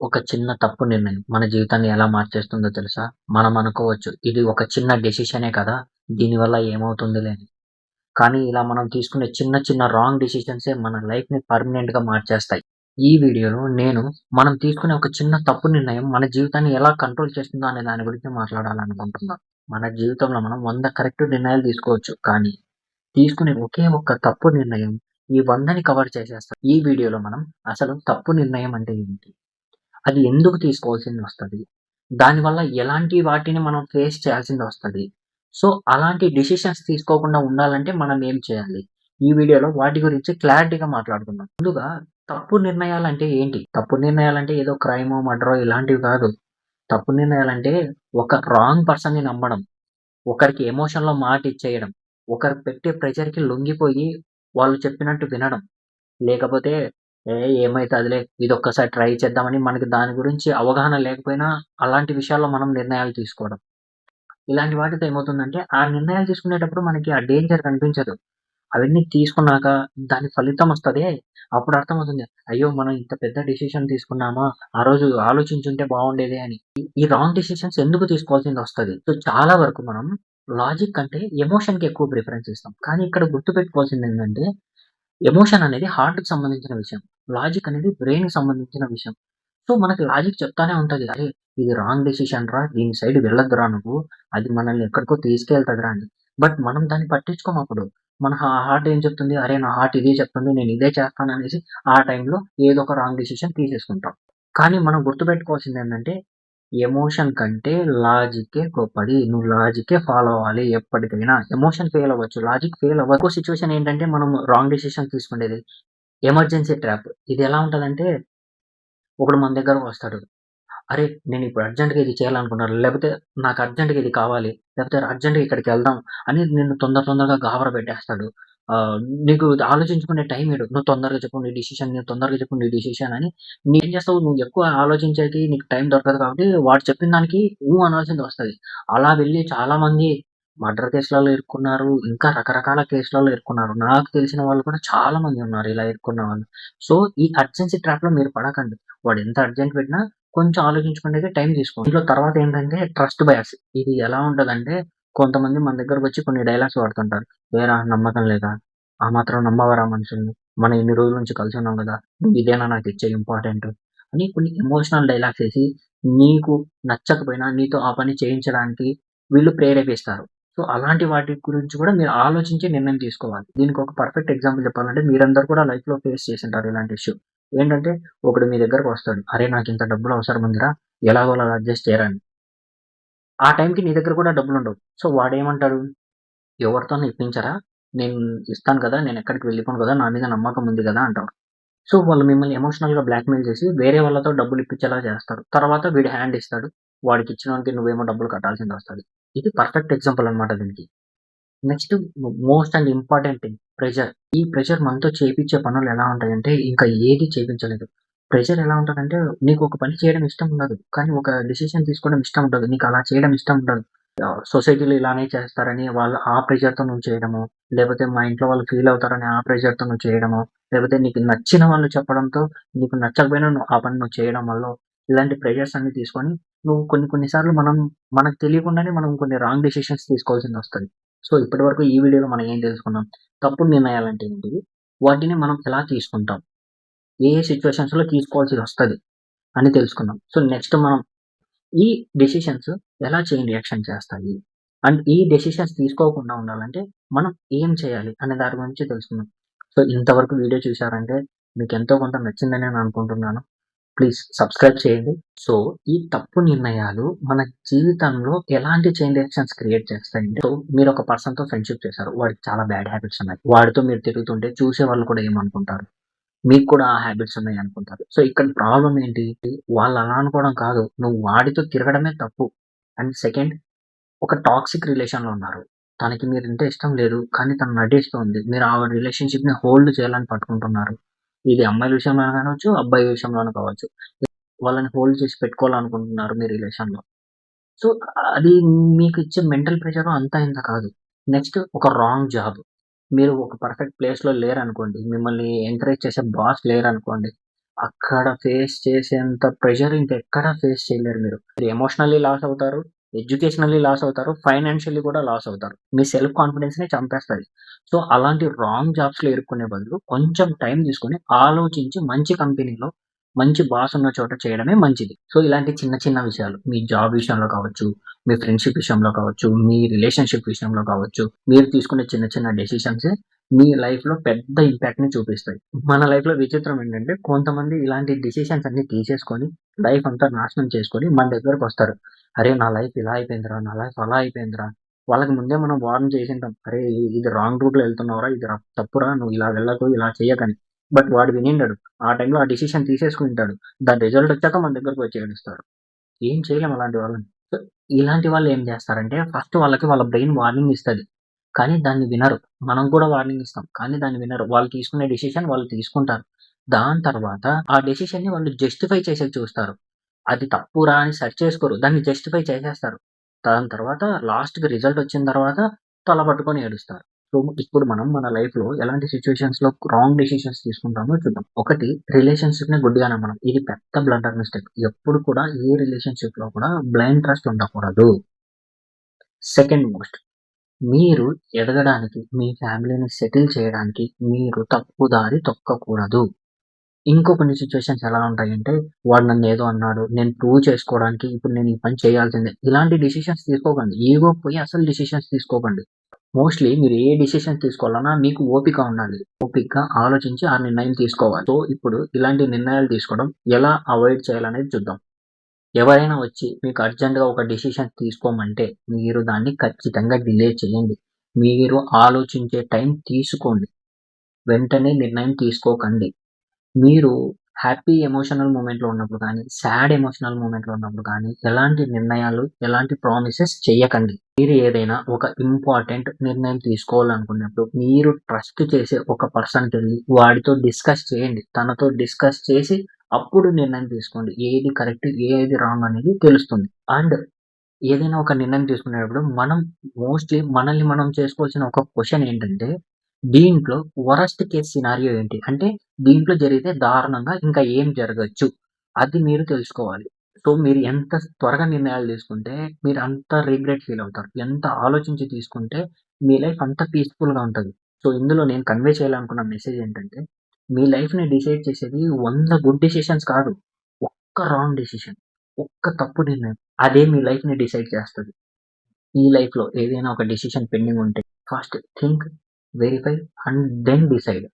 ఒక చిన్న తప్పు నిర్ణయం మన జీవితాన్ని ఎలా మార్చేస్తుందో తెలుసా? మనం అనుకోవచ్చు, ఇది ఒక చిన్న డెసిషనే కదా! దీనివల్ల ఏమవుతుందిలే అని. కానీ ఇలా మనం తీసుకునే చిన్న చిన్న రాంగ్ డెసిషన్సే మన లైఫ్‌ని పర్మనెంట్‌గా మార్చేస్తాయి. ఈ వీడియోలో నేను మనం తీసుకునే ఒక చిన్న తప్పు నిర్ణయం మన జీవితాన్ని ఎలా కంట్రోల్ చేస్తుందో అనే దాని గురించి మాట్లాడాలనుకుంటున్నా. మన జీవితంలో మనం 100 కరెక్ట్ నిర్ణయాలు తీసుకోవచ్చు. కానీ తీసుకునే ఒకే ఒక్క తప్పు నిర్ణయం ఈ 100ని కవర్ చేసేస్తది. ఈ వీడియోలో మనం అసలు తప్పు నిర్ణయం అంటే ఏంటి? అది ఎందుకు తీసుకోవాల్సిందొస్తది? దానివల్ల ఎలాంటి వాటిని మనం ఫేస్ చేయాల్సిందొస్తది? సో, అలాంటి డెసిషన్స్ తీసుకోకుండా ఉండాలంటే మనం ఏం చేయాలి? ఈ వీడియోలో వాటి గురించి క్లారిటీగా మాట్లాడుకుందాం. ముందుగా తప్పు నిర్ణయాలంటే ఏంటి? తప్పు నిర్ణయాలంటే ఏదో క్రైమో, మర్డరో ఇలాంటివి కాదు. తప్పు నిర్ణయాలంటే ఒక రాంగ్ పర్సన్‌ని నమ్మడం, ఒకరికి ఎమోషన్‌లో మాటిచ్చేయడం, ఒకరు పెట్టే ప్రెషర్‌కి లొంగిపోయి వాళ్ళు చెప్పినట్టు వినడం. లేకపోతే ఏమైతదిలే ఇదొక్కసారి ట్రై చేద్దామని మనకి దాని గురించి అవగాహన లేకపోయినా అలాంటి విషయాల్లో మనం నిర్ణయాలు తీసుకోవడం. ఇలాంటి వాటితో ఏమవుతుందంటే, ఆ నిర్ణయాలు తీసుకునేటప్పుడు మనకి ఆ డేంజర్ కనిపించదు. అవన్నీ తీసుకున్నాక దాని ఫలితమొస్తదే అప్పుడు అర్థమవుతుంది. అయ్యో! మనం ఇంత పెద్ద డెసిషన్ తీసుకున్నామా? ఆ రోజు ఆలోచించుంటే బావుండేదే అని. ఈ రాంగ్ డెసిషన్స్ ఎందుకు తీసుకోవాల్సిందొస్తది. సో, చాలా వరకు మనం లాజిక్ కంటే ఎమోషన్‌కి ఎక్కువ ప్రిఫరెన్స్ ఇస్తాం. కానీ ఇక్కడ గుర్తుపెట్టుకోవాల్సిందేంటంటే ఎమోషన్ అనేది హార్ట్‌కి సంబంధించిన విషయం. లాజిక్ అనేది బ్రెయిన్‌కి సంబంధించిన విషయం. సో, మనకి లాజిక్ చెప్తానే ఉంటది. "అరే! ఇది రాంగ్ డెసిషన్ రా! దీని సైడ్ వెళ్ళొద్దురా నువ్వు. అది మనల్ని ఎక్కడికో తీసుకెళ్తదిరా" అని. బట్ మనం దాన్ని పట్టించుకోమప్పుడు. మన హార్ట్ ఏం చెప్తుంది? అరే! నా హార్ట్ ఇదే చెప్తుంది. నేను ఇదే చేస్తాననేసి ఆ టైంలో ఏదో ఒక రాంగ్ డెసిషన్ తీసేసుకుంటాం. కానీ మనం గుర్తుపెట్టుకోవాల్సిందేంటంటే ఎమోషన్ కంటే లాజిక్కే గొప్పది. నువ్వు లాజిక్కే ఫాలో అవ్వాలి ఎప్పటికైనా. ఎమోషన్ ఫెయిల్ అవ్వచ్చు. లాజిక్ ఫెయిల్ అవ్వదు. ఇంకో సిట్యుయేషన్ ఏంటంటే మనం రాంగ్ డెసిషన్ తీసుకునేది. Emergency trap. ఇది ఎలా ఉంటదంటే ఒకడు మన దగ్గరకొస్తాడు. అరే! నేనిప్పుడు అర్జెంట్‌గా ఇది చేయాలనుకున్నాను. లేపోతే నాకు అర్జెంట్‌గా ఇది కావాలి. లేపోతే అర్జెంట్‌గా ఇక్కడికెళ్దాం అని నిన్ను తొందరగా గాబరా పెట్టేస్తాడు. ఆహ్, నీకు ఆలోచించుకునే టైం ఇయ్యడు. నువ్వు తొందరగా చెప్పు నీ డిసిషన్, నువ్వు తొందరగా చెప్పు నీ డిసిషన్ అని నువ్వేం చేస్తావు? నువ్వు ఎక్కువ ఆలోచించేకి నీకు టైం దొరకదు కాబట్టి వాడు చెప్పిన దానికి అనాల్సిందొస్తది. అలా వెళ్ళి చాలామంది మర్డర్ కేసులలో ఇరుక్కున్నారు. ఇంకా రకరకాల కేసులలో ఇరుక్కున్నారు. నాకు తెలిసిన వాళ్ళు కూడా చాలా మంది ఉన్నారు ఇలా ఇరుక్కున్న వాళ్ళు. సో, ఈ అర్జెన్సీ ట్రాప్‌లో మీరు పడకండి. వాడెంత అర్జెంట్ పెట్టినా కొంచెం ఆలోచించుకునేకి టైం తీసుకోండి. దీంట్లో తర్వాతేంటంటే ట్రస్ట్ బయాస్. ఇది ఎలా ఉంటదంటే కొంతమంది మన దగ్గరకొచ్చి కొన్ని డైలాగ్స్ వాడుతుంటారు. "ఏరా నమ్మకం లేదా? ఆ మాత్రం నమ్మవరా మనుషుల్ని? మనం ఇన్ని రోజుల నుంచి కలిసున్నాం గదా! నువ్వు ఇదేనా నాకిచ్చే ఇంపార్టెంట్" అని కొన్ని ఎమోషనల్ డైలాగ్స్ ఏసి నీకు నచ్చకపోయినా నీతో ఆ పని చేయించడానికి వీళ్ళు ప్రేరేపిస్తారు. సో, అలాంటి వాటి గురించి కూడా మీరు ఆలోచించి నిర్ణయం తీసుకోవాలి. దీనికొక పర్ఫెక్ట్ ఎగ్జాంపుల్ చెప్పాలంటే మీరందరూ కూడా లైఫ్‌లో ఫేస్ చేసుంటారు ఇలాంటి ఇష్యూ. ఏంటంటే ఒకడు మీ దగ్గరకొస్తాడు. "అరే! నాకింత డబ్బులు అవసరముందిరా ఎలాగోలా అడ్జస్ట్ చేయరా" అని. ఆ టైంకి నీ దగ్గర కూడా డబ్బులుండవు. సో, వాడేమంటాడు? "ఎవరితోను ఇప్పించరా? నేను ఇస్తాను కదా! నేనెక్కడికి వెళ్ళిపోను కదా! నా మీద నమ్మకం ఉంది గదా!" అంటాడు. సో, వాళ్ళు మిమ్మల్ని ఎమోషనల్‌గా బ్లాక్‌మెయిల్ చేసి వేరే వాళ్ళతో డబ్బులు ఇప్పించేలా చేస్తారు. తర్వాత వీడు హ్యాండ్ ఇస్తాడు. వాడికిచ్చినోనికి నువ్వేమో డబ్బులు కట్టాల్సిందొస్తది. ఇది పర్ఫెక్ట్ ఎగ్జాంపుల్ అన్నమాట దీనికి. Next most and important thing pressure. ఈ ప్రెషర్ మనతో చేపిచ్చే పనులు ఎలా ఉంటాయంటే, ఇంకా ఏది చేపించలేదు. ప్రెషర్ ఎలా ఉంటదంటే, నీకు ఒక పని చేయడం ఇష్టం ఉండదు. కానీ ఒక డెసిషన్ తీసుకోవడం ఇష్టం ఉండదు. నీకు అలా చేయడం ఇష్టం ఉండదు. సొసైటీలో ఇలానే చేస్తారని వాళ్ళు ఆ ప్రెషర్‌తో నువ్వు చేయడమో, లేపోతే మా ఇంట్లో వాళ్ళు ఫీల్ అవుతారని ఆ ప్రెషర్‌తో నువ్వు చేయడమో, లేపోతే నీకు నచ్చిన వాళ్ళు చెప్పడంతో నీకు నచ్చకపోయినా నువ్వు ఆ పని నువ్వు చేయడం వల్లో, ఇలాంటి ప్రెషర్స్ అన్నీ తీసుకొని నువ్వు కొన్ని కొన్ని సార్లు మనకు తెలియకుండానే మనం కొన్ని రాంగ్ డెసిషన్స్ తీసుకోవాల్సిందొస్తది. సో, ఇప్పటివరకు ఈ వీడియోలో మనం ఏం తెలుసుకున్నాం? తప్పుడు నిర్ణయాలంటే ఏంటివి? వాటిని మనం ఎలా తీసుకుంటాం? ఏ ఏ సిట్యుయేషన్స్‌లో తీసుకోవాల్సిదొస్తది అని తెలుసుకున్నాం. సో, నెక్స్ట్ మనం ఈ డెసిషన్స్ ఎలా చైన్ రియాక్షన్ చేస్తాయి? అండ్ ఈ డెసిషన్స్ తీసుకోకుండా ఉండాలంటే మనం ఏం చేయాలి? అనే దాని గురించి తెలుసుకుందాం. సో, ఇంతవరకు వీడియో చూసారంటే మీకెంతో కొంత నచ్చిందని నేను అనుకుంటున్నాను. ప్లీజ్ సబ్స్క్రైబ్ చేయండి. సో, ఈ తప్పు నిర్ణయాలు మన జీవితంలో ఎలాంటి చైన్ రియాక్షన్స్ క్రియేట్ చేస్తాయంటే, సో, మీరొక పర్సన్‌తో ఫ్రెండ్‌షిప్ చేశారు. వాడికి చాలా బ్యాడ్ హ్యాబిట్స్ ఉన్నాయి. వాడితో మీరు తిరుగుతుంటే చూసేవాళ్ళు కూడా ఏమనుకుంటారు? మీకు కూడా ఆ హ్యాబిట్స్ ఉన్నాయనుకుంటారు. సో, ఇక్కడ ప్రాబ్లమ్ ఏంటి? వాళ్ళు అలా అనుకోవడం కాదు. నువ్వు వాడితో తిరగడమే తప్పు. అండ్ సెకండ్ ఒక టాక్సిక్ రిలేషన్‌లో ఉన్నారు. తనకి మీరంటే ఇష్టం లేదు. కానీ తను నటిస్తోంది. మీరు ఆ రిలేషన్‌షిప్‌ని హోల్డ్ చేయాలని పట్టుకుంటున్నారు. ఇది అమ్మాయిల విషయంలోనే కావచ్చు, అబ్బాయి విషయంలోనే కావచ్చు. వాళ్ళని హోల్డ్ చేసి పెట్టుకోవాలనుకుంటున్నారు మీ రిలేషన్‌లో. సో, అది మీకిచ్చే మెంటల్ ప్రెషరు అంతా ఇంత కాదు. నెక్స్ట్ ఒక రాంగ్ జాబ్. మీరు ఒక పర్ఫెక్ట్ ప్లేస్‌లో లేరనుకోండి. మిమ్మల్ని ఎంకరేజ్ చేసే బాస్ లేరనుకోండి. అక్కడ ఫేస్ చేసేంత ప్రెషర్ ఇంకెక్కడ ఫేస్ చేయలేరు మీరు. మీరు ఎమోషనల్లీ లాస్ అవుతారు, ఎడ్యుకేషనల్లీ లాస్ అవుతారు, ఫైనాన్షియల్లీ కూడా లాస్ అవుతారు. మీ సెల్ఫ్ కాన్ఫిడెన్స్‌నే చంపేస్తది. సో, అలాంటి రాంగ్ జాబ్స్‌లో ఇరుక్కునే బదులు కొంచెం టైం తీసుకొని ఆలోచించి మంచి కంపెనీలో, మంచి బాస్ ఉన్న చోట చేయడమే మంచిది. సో, ఇలాంటి చిన్న చిన్న విషయాలు మీ జాబ్ విషయంలో కావచ్చు, మీ ఫ్రెండ్‌షిప్ విషయంలో కావచ్చు, మీ రిలేషన్‌షిప్ విషయంలో కావచ్చు, మీరు తీసుకునే చిన్న చిన్న డెసిషన్సే మీ లైఫ్‌లో పెద్ద ఇంపాక్ట్‌ని చూపిస్తాయి. మన లైఫ్‌లో విచిత్రం ఏంటంటే కొంతమంది ఇలాంటి డెసిషన్స్ అన్నీ తీసేసుకొని లైఫ్ అంతా నాశనం చేసుకొని మన దగ్గరకొస్తారు. అరే! నా లైఫ్ ఇలా అయిపోయిందిరా! నా లైఫ్ అలా అయిపోయిందిరా! వాళ్ళకి ముందే మనం వార్న్ చేసుంటాం. అరే! ఇది రాంగ్ రూట్‌లో ఎళ్తున్నావురా! ఇది తప్పురా! నువ్వు ఇలా వెళ్ళకు, ఇలా చెయ్యకని. బట్ వాడు వినుండడు. ఆ టైంలో ఆ డెసిషన్ తీసేసుకుంటాడు. దాని రిజల్ట్ వచ్చాక మన దగ్గరకొచ్చి ఏడుస్తాడు. ఏం చేయలేం అలాంటి వాళ్ళని. సో, ఇలాంటి వాళ్ళు ఏం చేస్తారంటే ఫస్ట్ వాళ్ళకి వాళ్ళ బ్రెయిన్ వార్నింగ్ ఇస్తది. కానీ దాన్ని వినరు. మనం కూడా వార్నింగ్ ఇస్తాం. కానీ దాన్ని వినరు. వాళ్ళు తీసుకునే డెసిషన్ వాళ్ళు తీసుకుంటారు. దాని తర్వాత ఆ డెసిషన్‌ని వాళ్ళు జస్టిఫై చేసేకి చూస్తారు. అది తప్పురా అని సెర్చ్ చేసుకోరు. దాన్ని జస్టిఫై చేసేస్తారు. దాని తర్వాత లాస్ట్‌కి రిజల్ట్ వచ్చిన తర్వాత తల పట్టుకొని ఏడుస్తారు. సో, ఇప్పుడు మనం మన లైఫ్‌లో ఎలాంటి సిట్యుయేషన్స్‌లో రాంగ్ డెసిషన్స్ తీసుకుంటామో చూద్దాం. ఒకటి రిలేషన్‌షిప్‌ని గుడ్డిగా నమ్మడం. ఇది పెద్ద బ్లండర్ మిస్టేక్. ఎప్పుడు కూడా ఏ రిలేషన్‌షిప్‌లో కూడా బ్లైండ్ ట్రస్ట్ ఉండకూడదు. సెకండ్ మోస్ట్ మీరు ఎదగడానికి, మీ ఫ్యామిలీని సెటిల్ చేయడానికి మీరు తప్పు దారి తొక్కకూడదు. ఇంకో కొన్ని సిట్యుయేషన్స్ ఎలా ఉంటాయంటే, వాడు నన్నేదో అన్నాడు. నేను ప్రూవ్ చేసుకోవడానికి ఇప్పుడు నేను ఈ పని చేయాల్సిందే. ఇలాంటి డెసిషన్స్ తీసుకోకండి. ఈగోకి పోయి అసలు డెసిషన్స్ తీసుకోకండి. మోస్ట్‌లీ మీరు ఏ డెసిషన్ తీసుకోవాలన్నా మీకు ఓపిక ఉండాలి. ఓపికగా ఆలోచించి ఆ నిర్ణయం తీసుకోవాలి. సో, ఇప్పుడు ఇలాంటి నిర్ణయాలు తీసుకోవడం ఎలా అవాయిడ్ చేయాలనేది చూద్దాం. ఎవరైనా వచ్చి మీకు అర్జెంట్‌గా ఒక డెసిషన్ తీసుకోమంటే, మీరు దాన్ని ఖచ్చితంగా డిలే చేయండి. మీరు ఆలోచించే టైం తీసుకోండి. వెంటనే నిర్ణయం తీసుకోకండి. మీరు హ్యాపీ ఎమోషనల్ మూమెంట్‌లో ఉన్నప్పుడు కానీ, సాడ్ ఎమోషనల్ మూమెంట్‌లో ఉన్నప్పుడు కానీ, ఎలాంటి నిర్ణయాలు, ఎలాంటి ప్రామిసెస్ చెయ్యకండి. మీరు ఏదైనా ఒక ఇంపార్టెంట్ నిర్ణయం తీసుకోవాలనుకున్నప్పుడు, మీరు ట్రస్ట్ చేసే ఒక పర్సన్‌కెళ్ళి వాడితో డిస్కస్ చేయండి. తనతో డిస్కస్ చేసి అప్పుడు నిర్ణయం తీసుకోండి. ఏది కరెక్ట్, ఏది రాంగ్ అనేది తెలుస్తుంది. అండ్ ఏదైనా ఒక నిర్ణయం తీసుకునేటప్పుడు మనం మోస్ట్‌లీ మనల్ని మనం చేసుకోవాల్సిన ఒక క్వెషన్ ఏంటంటే, దీంట్లో వరస్ట్ కేస్ సినారియో ఏంటి? అంటే దీంట్లో జరిగితే దారుణంగా ఇంకా ఏం జరగొచ్చు? అది మీరు తెలుసుకోవాలి. సో, మీరు ఎంత త్వరగా నిర్ణయాలు తీసుకుంటే మీరు అంత రిగ్రెట్ ఫీల్ అవుతారు. ఎంత ఆలోచించి తీసుకుంటే మీ లైఫ్ అంత పీస్‌ఫుల్‌గా ఉంటది. సో, ఇందులో నేను కన్వే చేయాలనుకున్న మెసేజ్ ఏంటంటే, మీ లైఫ్‌ని డిసైడ్ చేసేది 100 గుడ్ డెసిషన్స్ కాదు. ఒక్క రాంగ్ డెసిషన్. ఒక్క తప్పు నిర్ణయం. అదే మీ లైఫ్‌ని డిసైడ్ చేస్తది. మీ లైఫ్‌లో ఏదైనా ఒక డెసిషన్ పెండింగ్ ఉంటే first think, verify and then decide.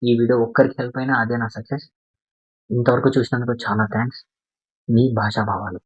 ఈ వీడియో ఒక్కరికి హెల్ప్ అయినా అదే నా సక్సెస్. ఇంతవరకు చూసినందుకు చాలా థాంక్స్. మీ భాషా భావాలు.